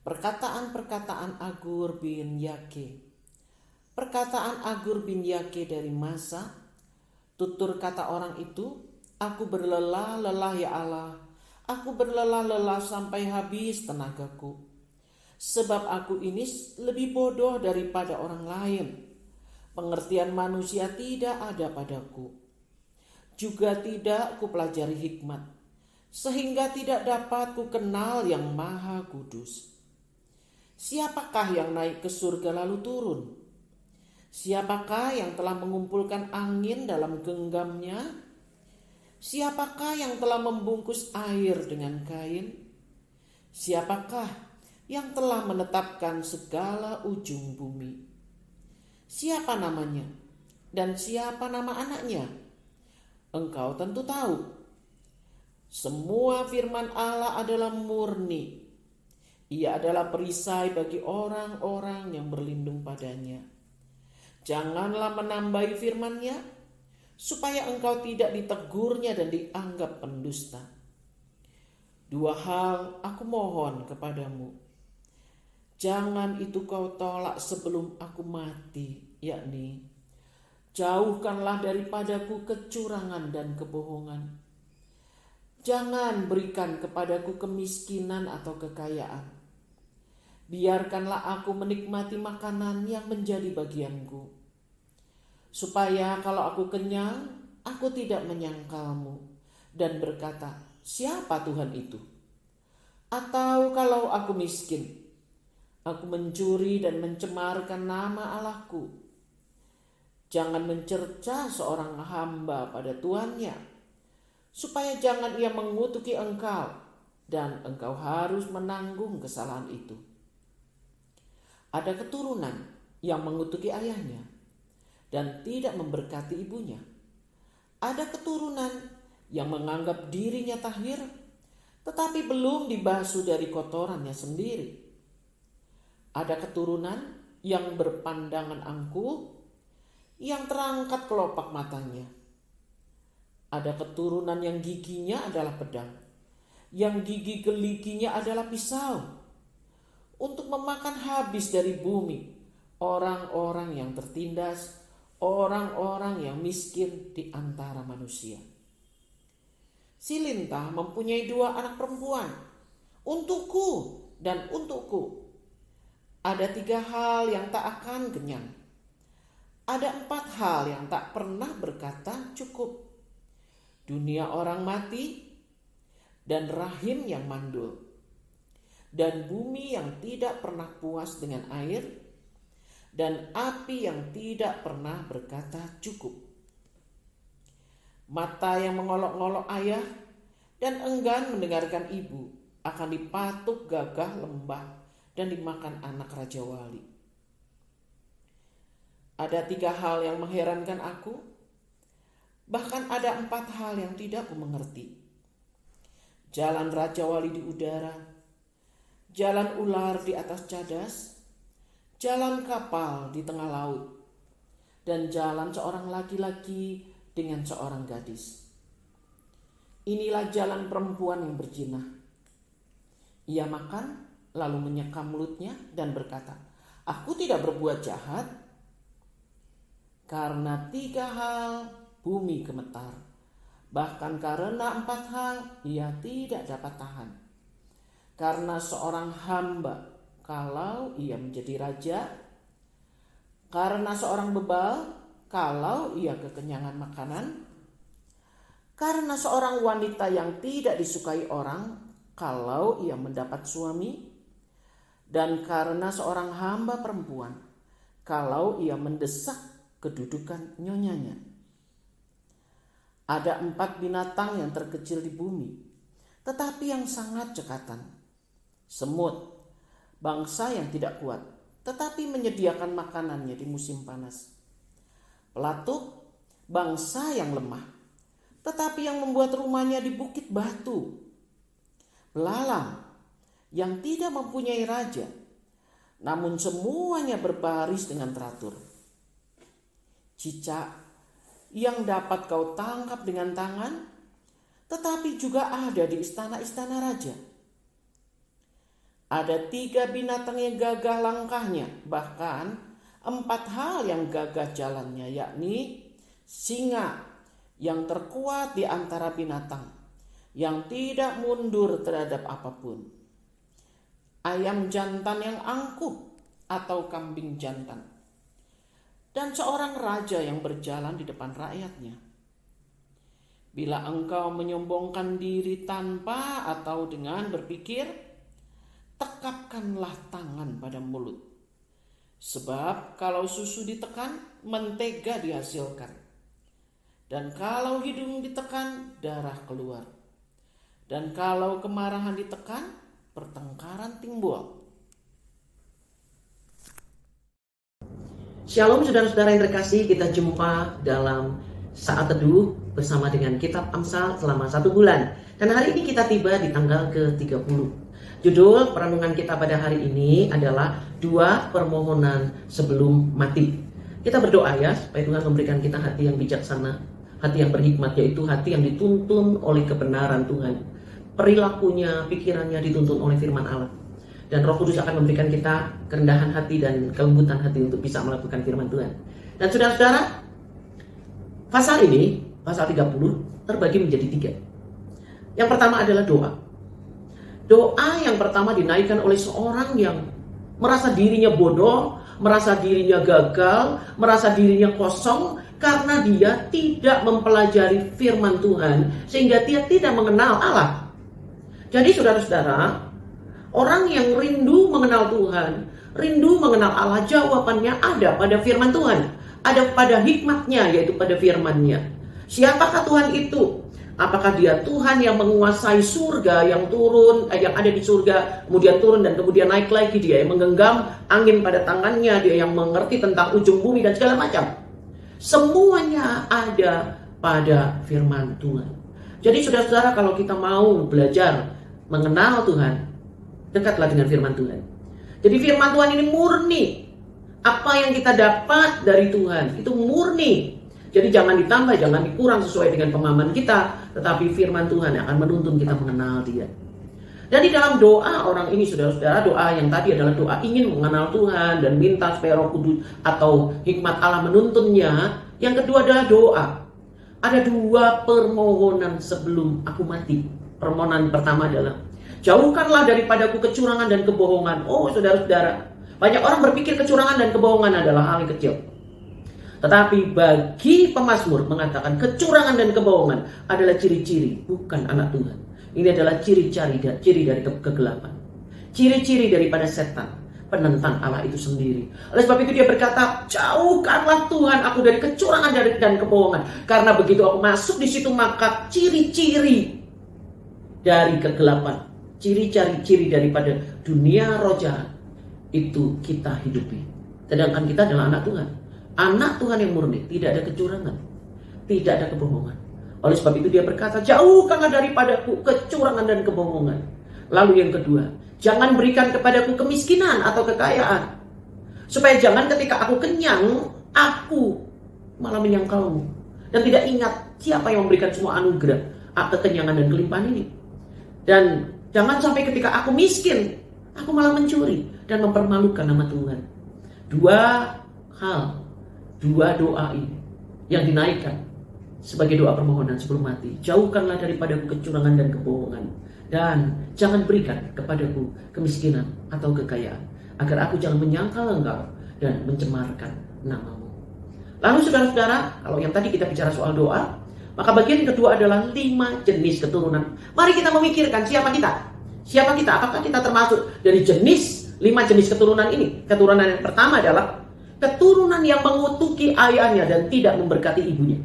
Perkataan-perkataan Agur bin Yake. Perkataan Agur bin Yake dari Masa. Tutur kata orang itu, aku berlelah-lelah ya Allah, aku berlelah-lelah sampai habis tenagaku. Sebab aku ini lebih bodoh daripada orang lain. Pengertian manusia tidak ada padaku. Juga tidak kupelajari hikmat, sehingga tidak dapat ku kenal yang maha kudus. Siapakah yang naik ke surga lalu turun? Siapakah yang telah mengumpulkan angin dalam genggamnya? Siapakah yang telah membungkus air dengan kain? Siapakah yang telah menetapkan segala ujung bumi? Siapa namanya dan siapa nama anaknya? Engkau tentu tahu. Semua firman Allah adalah murni. Ia adalah perisai bagi orang-orang yang berlindung padanya. Janganlah menambahi firman-Nya, supaya engkau tidak ditegurnya dan dianggap pendusta. Dua hal aku mohon kepadamu. Jangan itu kau tolak sebelum aku mati, yakni jauhkanlah daripadaku kecurangan dan kebohongan. Jangan berikan kepadaku kemiskinan atau kekayaan. Biarkanlah aku menikmati makanan yang menjadi bagianku. Supaya kalau aku kenyang, aku tidak menyangkalmu dan berkata, siapa Tuhan itu? Atau kalau aku miskin, aku mencuri dan mencemarkan nama Allahku. Jangan mencerca seorang hamba pada tuannya, supaya jangan ia mengutuki engkau dan engkau harus menanggung kesalahan itu. Ada keturunan yang mengutuki ayahnya dan tidak memberkati ibunya. Ada keturunan yang menganggap dirinya tahir, tetapi belum dibasuh dari kotorannya sendiri. Ada keturunan yang berpandangan angkuh, yang terangkat kelopak matanya. Ada keturunan yang giginya adalah pedang, yang gigi geliginya adalah pisau, untuk memakan habis dari bumi orang-orang yang tertindas, orang-orang yang miskin di antara manusia. Si lintah mempunyai 2 anak perempuan, untukku dan untukku. Ada 3 hal yang tak akan kenyang. Ada 4 hal yang tak pernah berkata cukup. Dunia orang mati dan rahim yang mandul, dan bumi yang tidak pernah puas dengan air, dan api yang tidak pernah berkata cukup. Mata yang mengolok-olok ayah dan enggan mendengarkan ibu akan dipatuk gagah lembah dan dimakan anak raja wali. Ada 3 hal yang mengherankan aku, bahkan ada 4 hal yang tidak aku mengerti. Jalan raja wali di udara, jalan ular di atas cadas, jalan kapal di tengah laut, dan jalan seorang laki-laki dengan seorang gadis. Inilah jalan perempuan yang berzina. Ia makan, lalu menyekam mulutnya dan berkata, aku tidak berbuat jahat. Karena 3 hal bumi gemetar, bahkan karena 4 hal ia tidak dapat tahan. Karena seorang hamba kalau ia menjadi raja, karena seorang bebal kalau ia kekenyangan makanan, karena seorang wanita yang tidak disukai orang kalau ia mendapat suami, dan karena seorang hamba perempuan kalau ia mendesak kedudukan nyonyanya. Ada 4 binatang yang terkecil di bumi, tetapi yang sangat cekatan. Semut, bangsa yang tidak kuat, tetapi menyediakan makanannya di musim panas. Pelatuk, bangsa yang lemah, tetapi yang membuat rumahnya di bukit batu. Belalang, yang tidak mempunyai raja, namun semuanya berbaris dengan teratur. Cicak, yang dapat kau tangkap dengan tangan, tetapi juga ada di istana-istana raja. Ada 3 binatang yang gagah langkahnya, bahkan 4 hal yang gagah jalannya, yakni singa yang terkuat di antara binatang, yang tidak mundur terhadap apapun, ayam jantan yang angkuh atau kambing jantan, dan seorang raja yang berjalan di depan rakyatnya. Bila engkau menyombongkan diri tanpa atau dengan berpikir, tekapkanlah tangan pada mulut. Sebab kalau susu ditekan, mentega dihasilkan. Dan kalau hidung ditekan, darah keluar. Dan kalau kemarahan ditekan, pertengkaran timbul. Shalom saudara-saudara yang terkasih, kita jumpa dalam saat teduh bersama dengan kitab Amsal selama 1 bulan. Dan hari ini kita tiba di tanggal ke-30. Judul perenungan kita pada hari ini adalah 2 permohonan sebelum mati. Kita berdoa ya, supaya Tuhan memberikan kita hati yang bijaksana, hati yang berhikmat, yaitu hati yang dituntun oleh kebenaran Tuhan. Perilakunya, pikirannya dituntun oleh firman Allah. Dan Roh Kudus akan memberikan kita kerendahan hati dan kelembutan hati untuk bisa melakukan firman Tuhan. Dan saudara-saudara, pasal ini, pasal 30, terbagi menjadi 3. Yang pertama adalah doa. Doa yang pertama dinaikkan oleh seorang yang merasa dirinya bodoh, merasa dirinya gagal, merasa dirinya kosong, karena dia tidak mempelajari firman Tuhan, sehingga dia tidak mengenal Allah. Jadi saudara-saudara, orang yang rindu mengenal Tuhan, rindu mengenal Allah, jawabannya ada pada firman Tuhan. Ada pada hikmatnya, yaitu pada firman-Nya. Siapakah Tuhan itu? Apakah dia Tuhan yang menguasai surga, yang turun, yang ada di surga, kemudian turun dan kemudian naik lagi? Dia yang menggenggam angin pada tangannya, dia yang mengerti tentang ujung bumi dan segala macam. Semuanya ada pada firman Tuhan. Jadi saudara-saudara, kalau kita mau belajar mengenal Tuhan, dekatlah dengan firman Tuhan. Jadi firman Tuhan ini murni. Apa yang kita dapat dari Tuhan itu murni. Jadi jangan ditambah, jangan dikurang sesuai dengan pemahaman kita, tetapi firman Tuhan yang akan menuntun kita mengenal Dia. Dan di dalam doa orang ini, saudara-saudara, doa yang tadi adalah doa ingin mengenal Tuhan dan minta supaya Roh Kudus atau hikmat Allah menuntunnya. Yang kedua adalah doa. Ada 2 permohonan sebelum aku mati. Permohonan pertama adalah, jauhkanlah daripadaku kecurangan dan kebohongan. Oh saudara-saudara, banyak orang berpikir kecurangan dan kebohongan adalah hal yang kecil. Tetapi bagi pemazmur mengatakan kecurangan dan kebohongan adalah ciri-ciri bukan anak Tuhan. Ini adalah ciri-ciri dari kegelapan. Ciri-ciri daripada setan, penentang Allah itu sendiri. Oleh sebab itu dia berkata, jauhkanlah Tuhan aku dari kecurangan dan kebohongan. Karena begitu aku masuk di situ, maka ciri-ciri dari kegelapan, ciri-ciri daripada dunia roh jahat itu kita hidupi. Sedangkan kita adalah anak Tuhan. Anak Tuhan yang murni, tidak ada kecurangan, tidak ada kebohongan. Oleh sebab itu dia berkata, jauhkanlah daripadaku kecurangan dan kebohongan. Lalu yang kedua, jangan berikan kepadaku kemiskinan atau kekayaan, supaya jangan ketika aku kenyang, aku malah menyangkalmu dan tidak ingat siapa yang memberikan semua anugerah, kekenyangan dan kelimpahan ini. Dan jangan sampai ketika aku miskin, aku malah mencuri dan mempermalukan nama Tuhan. 2 hal, 2 doa ini yang dinaikkan sebagai doa permohonan sebelum mati. Jauhkanlah daripadaku kecurangan dan kebohongan, dan jangan berikan kepadaku kemiskinan atau kekayaan, agar aku jangan menyangkal engkau dan mencemarkan namamu. Lalu saudara-saudara, kalau yang tadi kita bicara soal doa, maka bagian kedua adalah 5 jenis keturunan. Mari kita memikirkan siapa kita. Siapa kita? Apakah kita termasuk dari jenis 5 jenis keturunan ini? Keturunan yang pertama adalah keturunan yang mengutuki ayahnya dan tidak memberkati ibunya.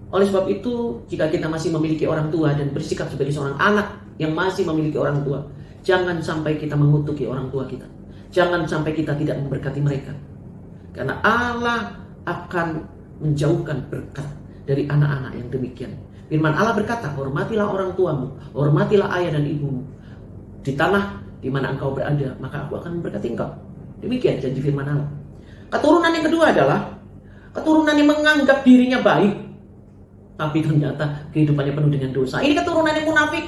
Oleh sebab itu, jika kita masih memiliki orang tua dan bersikap sebagai seorang anak yang masih memiliki orang tua, jangan sampai kita mengutuki orang tua kita. Jangan sampai kita tidak memberkati mereka. Karena Allah akan menjauhkan berkat dari anak-anak yang demikian. Firman Allah berkata, hormatilah orang tuamu, hormatilah ayah dan ibumu. Di tanah di mana engkau berada, maka aku akan memberkati engkau. Demikian janji firman Allah. Keturunan yang kedua adalah keturunan yang menganggap dirinya baik, tapi ternyata kehidupannya penuh dengan dosa. Ini keturunan yang munafik.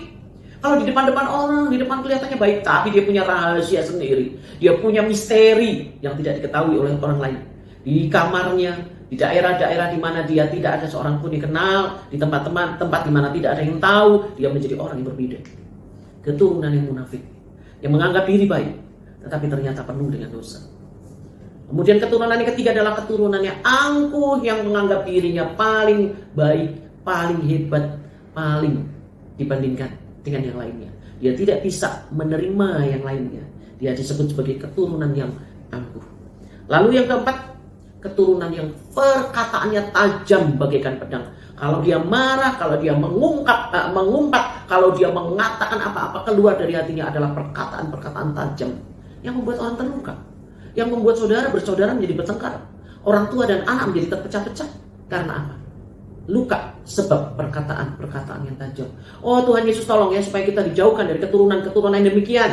Kalau di depan-depan orang, di depan kelihatannya baik, tapi dia punya rahasia sendiri. Dia punya misteri yang tidak diketahui oleh orang lain. Di kamarnya, di daerah-daerah di mana dia tidak ada seorang pun dikenal, di tempat di mana tidak ada yang tahu, dia menjadi orang yang berbeda. Keturunan yang munafik, yang menganggap diri baik, tetapi ternyata penuh dengan dosa. Kemudian keturunan yang ketiga adalah keturunan yang angkuh, yang menganggap dirinya paling baik, paling hebat, paling dibandingkan dengan yang lainnya. Dia tidak bisa menerima yang lainnya. Dia disebut sebagai keturunan yang angkuh. Lalu yang keempat, keturunan yang perkataannya tajam bagaikan pedang. Kalau dia marah, kalau dia mengumpat, kalau dia mengatakan apa-apa, keluar dari hatinya adalah perkataan-perkataan tajam yang membuat orang terluka, yang membuat saudara bersaudara menjadi bertengkar, orang tua dan anak menjadi terpecah-pecah. Karena apa? Luka sebab perkataan-perkataan yang tajam. Oh Tuhan Yesus tolong ya, supaya kita dijauhkan dari keturunan-keturunan yang demikian.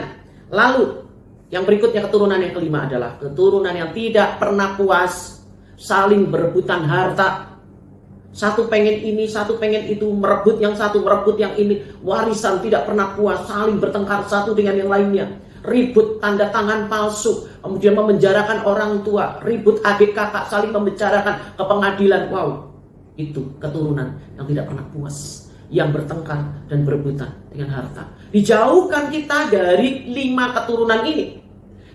Lalu yang berikutnya, keturunan yang kelima adalah keturunan yang tidak pernah puas, saling berebutan harta. Satu pengen ini, satu pengen itu, merebut yang satu, merebut yang ini. Warisan, tidak pernah puas, saling bertengkar satu dengan yang lainnya. Ribut tanda tangan palsu, kemudian memenjarakan orang tua. Ribut adik kakak, saling memenjarakan ke pengadilan. Wow, itu keturunan yang tidak pernah puas, yang bertengkar dan berebutan dengan harta. Dijauhkan kita dari 5 keturunan ini.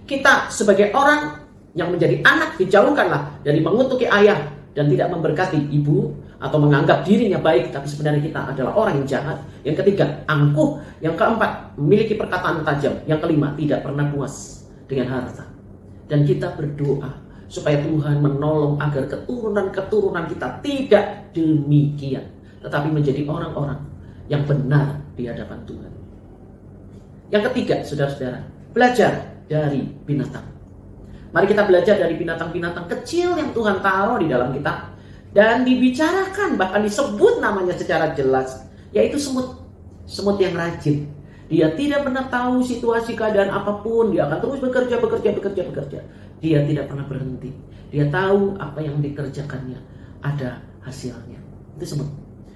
Kita sebagai orang yang menjadi anak dijauhkanlah dari mengutuki ayah dan tidak memberkati ibu, atau menganggap dirinya baik tapi sebenarnya kita adalah orang yang jahat. Yang ketiga, angkuh. Yang keempat, memiliki perkataan tajam. Yang kelima, tidak pernah puas dengan harta. Dan kita berdoa supaya Tuhan menolong agar keturunan-keturunan kita tidak demikian, tetapi menjadi orang-orang yang benar di hadapan Tuhan. Yang ketiga, saudara-saudara, belajar dari binatang. Mari kita belajar dari binatang-binatang kecil yang Tuhan taruh di dalam kita dan dibicarakan, bahkan disebut namanya secara jelas, yaitu semut. Semut yang rajin. Dia tidak pernah tahu situasi keadaan apapun, dia akan terus bekerja. Dia tidak pernah berhenti. Dia tahu apa yang dikerjakannya ada hasilnya. Itu semut.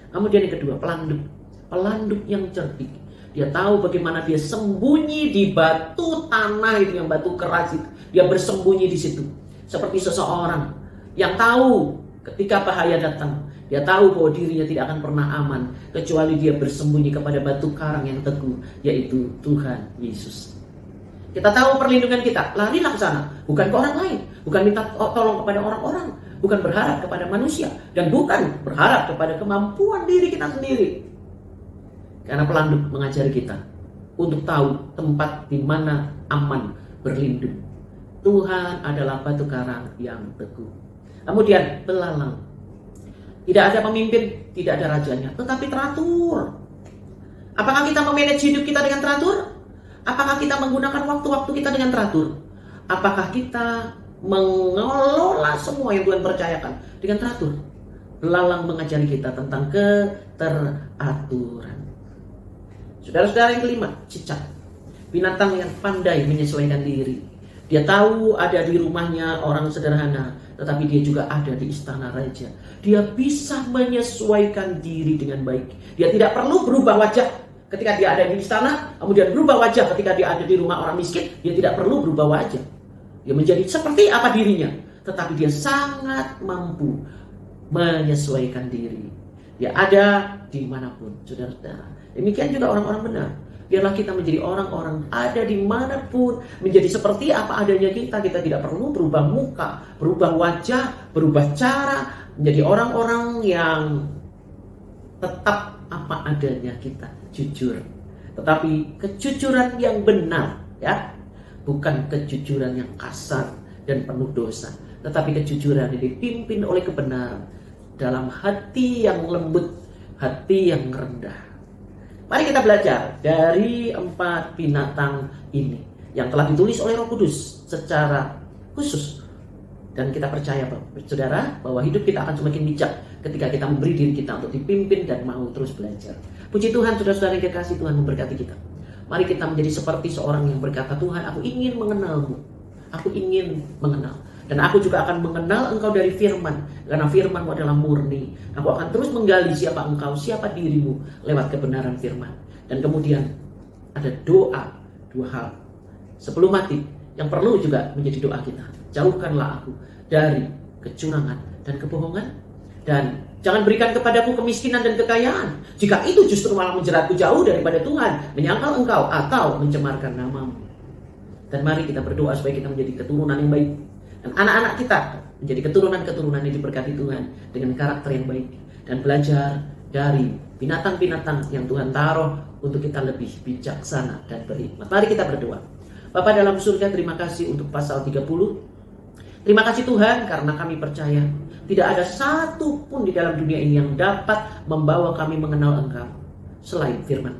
Kemudian yang kedua, pelanduk. Pelanduk yang cerdik. Dia tahu bagaimana dia sembunyi di batu tanah itu, yang batu keras itu. Dia bersembunyi di situ. Seperti seseorang yang tahu ketika bahaya datang. Dia tahu bahwa dirinya tidak akan pernah aman kecuali dia bersembunyi kepada batu karang yang teguh, yaitu Tuhan Yesus. Kita tahu perlindungan kita, larilah ke sana, bukan ke orang lain, bukan minta tolong kepada orang-orang, bukan berharap kepada manusia, dan bukan berharap kepada kemampuan diri kita sendiri. Karena pelanduk mengajari kita untuk tahu tempat di mana aman berlindung. Tuhan adalah batu karang yang teguh. Kemudian belalang. Tidak ada pemimpin, tidak ada rajanya, tetapi teratur. Apakah kita memanage hidup kita dengan teratur? Apakah kita menggunakan waktu-waktu kita dengan teratur? Apakah kita mengelola semua yang Tuhan percayakan dengan teratur? Belalang mengajari kita tentang keteraturan. Saudara-saudara, yang kelima, cicak. Binatang yang pandai menyesuaikan diri. Dia tahu ada di rumahnya orang sederhana, tetapi dia juga ada di istana raja. Dia bisa menyesuaikan diri dengan baik. Dia tidak perlu berubah wajah ketika dia ada di istana, kemudian berubah wajah ketika dia ada di rumah orang miskin. Dia tidak perlu berubah wajah. Dia menjadi seperti apa dirinya, tetapi dia sangat mampu menyesuaikan diri. Dia ada dimanapun, saudara-saudara. Demikian juga orang-orang benar. Biarlah kita menjadi orang-orang ada dimanapun, menjadi seperti apa adanya kita. Kita tidak perlu berubah muka, berubah wajah, berubah cara, menjadi orang-orang yang tetap apa adanya kita, jujur. Tetapi kejujuran yang benar, ya, bukan kejujuran yang kasar dan penuh dosa, tetapi kejujuran yang dipimpin oleh kebenaran dalam hati yang lembut, hati yang rendah. Mari kita belajar dari 4 binatang ini yang telah ditulis oleh Roh Kudus secara khusus. Dan kita percaya, saudara, bahwa hidup kita akan semakin bijak ketika kita memberi diri kita untuk dipimpin dan mau terus belajar. Puji Tuhan, saudara-saudara yang kekasih, Tuhan memberkati kita. Mari kita menjadi seperti seorang yang berkata, Tuhan, aku ingin mengenalmu. Aku ingin mengenal. Dan aku juga akan mengenal engkau dari firman. Karena firmanmu adalah murni. Aku akan terus menggali siapa engkau, siapa dirimu lewat kebenaran firman. Dan kemudian ada doa, dua hal. Sebelum mati, yang perlu juga menjadi doa kita. Jauhkanlah aku dari kecurangan dan kebohongan. Dan jangan berikan kepadaku kemiskinan dan kekayaan, jika itu justru malah menjeratku jauh daripada Tuhan, menyangkal Engkau atau mencemarkan namamu. Dan mari kita berdoa supaya kita menjadi keturunan yang baik, dan anak-anak kita menjadi keturunan-keturunan yang diberkati Tuhan dengan karakter yang baik, dan belajar dari binatang-binatang yang Tuhan taruh untuk kita lebih bijaksana dan berhikmat. Mari kita berdoa. Bapa dalam surga, terima kasih untuk pasal 30. Terima kasih Tuhan karena kami percaya tidak ada satu pun di dalam dunia ini yang dapat membawa kami mengenal Engkau selain firman.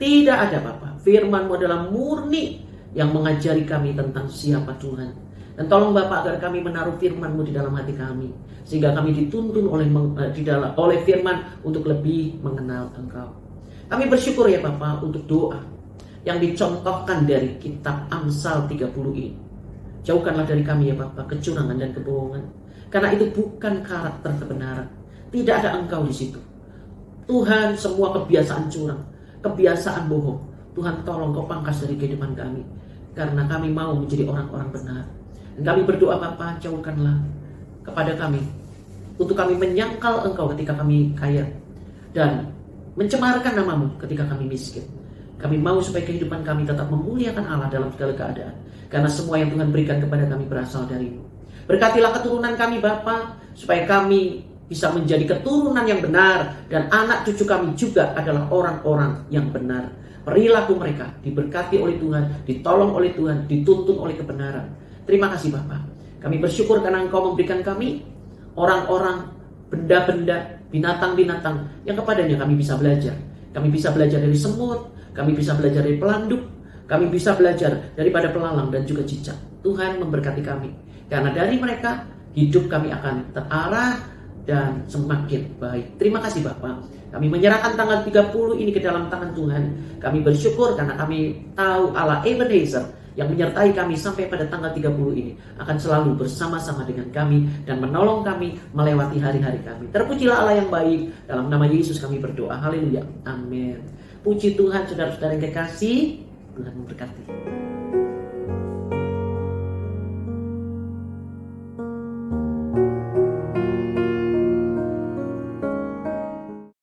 Tidak ada Bapa. Firman-Mu adalah murni yang mengajari kami tentang siapa Tuhan. Dan tolong Bapak agar kami menaruh firman-Mu di dalam hati kami, sehingga kami dituntun oleh firman untuk lebih mengenal Engkau. Kami bersyukur ya Bapak untuk doa yang dicontohkan dari kitab Amsal 30 ini. Jauhkanlah dari kami ya Bapak kecurangan dan kebohongan, karena itu bukan karakter kebenaran. Tidak ada Engkau di situ. Tuhan, semua kebiasaan curang, kebiasaan bohong, Tuhan tolong Kau pangkas dari kehidupan kami, karena kami mau menjadi orang-orang benar. Dan kami berdoa Bapa, jauhkanlah kepada kami untuk kami menyangkal Engkau ketika kami kaya, dan mencemarkan namamu ketika kami miskin. Kami mau supaya kehidupan kami tetap memuliakan Allah dalam segala keadaan, karena semua yang Tuhan berikan kepada kami berasal dari-Mu. Berkatilah keturunan kami Bapa, supaya kami bisa menjadi keturunan yang benar, dan anak cucu kami juga adalah orang-orang yang benar. Perilaku mereka diberkati oleh Tuhan, ditolong oleh Tuhan, dituntun oleh kebenaran. Terima kasih Bapa. Kami bersyukur karena Engkau memberikan kami orang-orang, benda-benda, binatang-binatang yang kepadanya kami bisa belajar. Kami bisa belajar dari semut, kami bisa belajar dari pelanduk, kami bisa belajar daripada pelalang dan juga cicak. Tuhan memberkati kami, karena dari mereka hidup kami akan terarah dan semakin baik. Terima kasih Bapak. Kami menyerahkan tanggal 30 ini ke dalam tangan Tuhan. Kami bersyukur karena kami tahu Allah Ebenezer yang menyertai kami sampai pada tanggal 30 ini akan selalu bersama-sama dengan kami dan menolong kami melewati hari-hari kami. Terpujilah Allah yang baik. Dalam nama Yesus kami berdoa. Haleluya. Amin. Puji Tuhan, saudara-saudara yang kekasih. Tuhan memberkati.